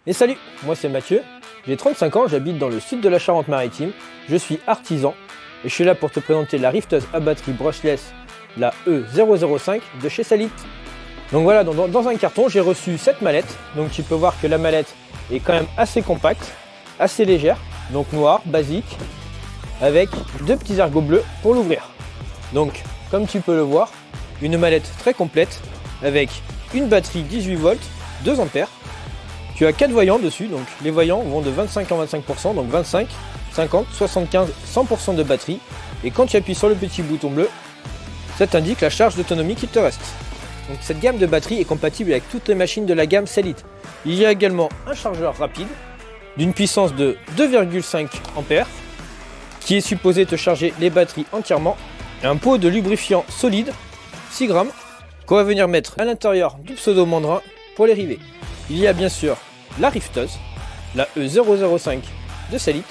Et salut, moi c'est Mathieu, j'ai 35 ans, j'habite dans le sud de la Charente-Maritime, je suis artisan et je suis là pour te présenter la rifteuse à batterie brushless, la E005 de chez Salit. Donc voilà, dans un carton j'ai reçu cette mallette, donc tu peux voir que la mallette est quand même assez compacte, assez légère, donc noire, basique, avec deux petits ergots bleus pour l'ouvrir. Donc comme tu peux le voir, une mallette très complète avec une batterie 18 volts, 2 ampères. Tu as 4 voyants dessus, donc les voyants vont de 25 en 25%, donc 25, 50, 75, 100% de batterie. Et quand tu appuies sur le petit bouton bleu, ça t'indique la charge d'autonomie qu'il te reste. Donc cette gamme de batterie est compatible avec toutes les machines de la gamme Salit. Il y a également un chargeur rapide d'une puissance de 2,5 ampères qui est supposé te charger les batteries entièrement. Et un pot de lubrifiant solide, 6 grammes, qu'on va venir mettre à l'intérieur du pseudo-mandrin pour les rivets. Il y a bien sûr la rifteuse, la E005 de Salit,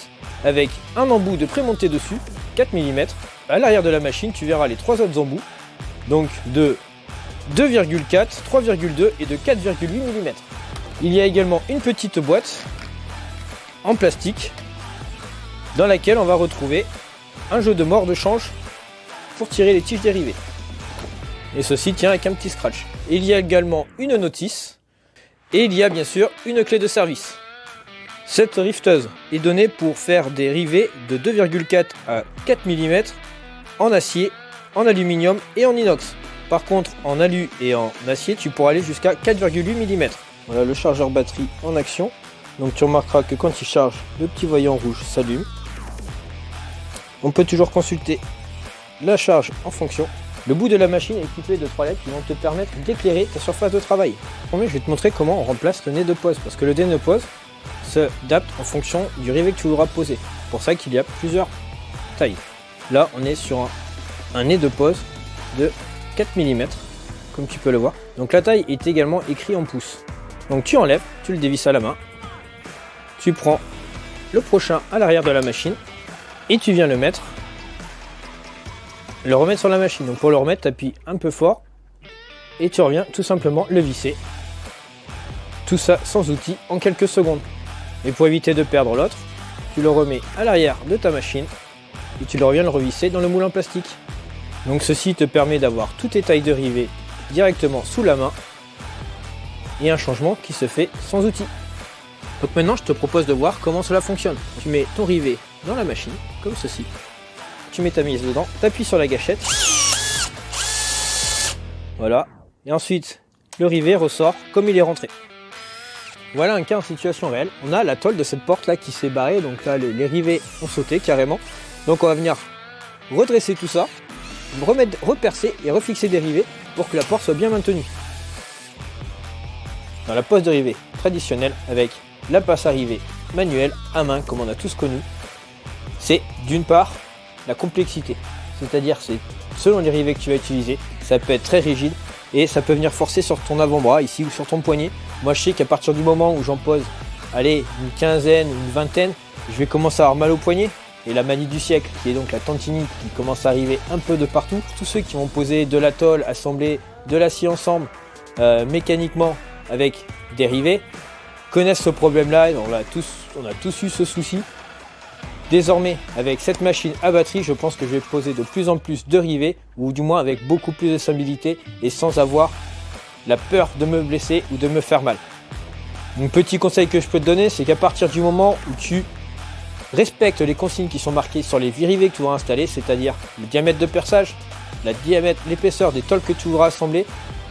avec un embout de prémonté dessus, 4 mm. À l'arrière de la machine, tu verras les 3 autres embouts, donc de 2,4, 3,2 et de 4,8 mm. Il y a également une petite boîte en plastique dans laquelle on va retrouver un jeu de mort de change pour tirer les tiges des rivets. Et ceci tient avec un petit scratch. Il y a également une notice. Et il y a bien sûr une clé de service. Cette rifteuse est donnée pour faire des rivets de 2,4 à 4 mm en acier, en aluminium et en inox. Par contre, en alu et en acier, tu pourras aller jusqu'à 4,8 mm. Voilà le chargeur batterie en action. Donc tu remarqueras que quand il charge, le petit voyant rouge s'allume. On peut toujours consulter la charge en fonction. Le bout de la machine est équipé de 3 LED qui vont te permettre d'éclairer ta surface de travail. Premier, je vais te montrer comment on remplace le nez de pose, parce que le nez de pose s'adapte en fonction du rivet que tu voudras poser. C'est pour ça qu'il y a plusieurs tailles. Là, on est sur un nez de pose de 4 mm, comme tu peux le voir. Donc la taille est également écrite en pouces. Donc tu enlèves, tu le dévisses à la main, tu prends le prochain à l'arrière de la machine et tu viens le remettre sur la machine. Donc pour le remettre, tu appuies un peu fort et tu reviens tout simplement le visser. Tout ça sans outil en quelques secondes. Et pour éviter de perdre l'autre, tu le remets à l'arrière de ta machine et tu le reviens le revisser dans le moule en plastique. Donc ceci te permet d'avoir toutes tes tailles de rivets directement sous la main et un changement qui se fait sans outil. Donc maintenant je te propose de voir comment cela fonctionne. Tu mets ton rivet dans la machine comme ceci. Tu mets ta mise dedans, tu appuies sur la gâchette. Voilà. Et ensuite, le rivet ressort comme il est rentré. Voilà un cas en situation réelle. On a la tôle de cette porte là qui s'est barrée. Donc là, les rivets ont sauté carrément. Donc on va venir redresser tout ça, repercer et refixer des rivets pour que la porte soit bien maintenue. Dans la pose de rivet traditionnelle avec la passe à rivet manuelle à main comme on a tous connu, c'est d'une part la complexité, c'est-à-dire c'est selon les rivets que tu vas utiliser, ça peut être très rigide et ça peut venir forcer sur ton avant-bras ici ou sur ton poignet. Moi je sais qu'à partir du moment où j'en pose, allez, une quinzaine ou une vingtaine, je vais commencer à avoir mal au poignet. Et la manie du siècle, qui est donc la tendinite qui commence à arriver un peu de partout. Tous ceux qui vont poser de la tôle, assembler de l'acier ensemble mécaniquement avec des rivets connaissent ce problème-là. On a tous eu ce souci. Désormais, avec cette machine à batterie, je pense que je vais poser de plus en plus de rivets, ou du moins avec beaucoup plus de stabilité et sans avoir la peur de me blesser ou de me faire mal. Un petit conseil que je peux te donner, c'est qu'à partir du moment où tu respectes les consignes qui sont marquées sur les rivets que tu vas installer, c'est-à-dire le diamètre de perçage, l'épaisseur des tôles que tu voudras assembler,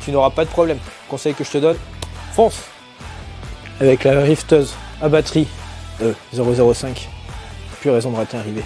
tu n'auras pas de problème. Conseil que je te donne, fonce! Avec la rifteuse à batterie 005. Plus raison de rater un rivet.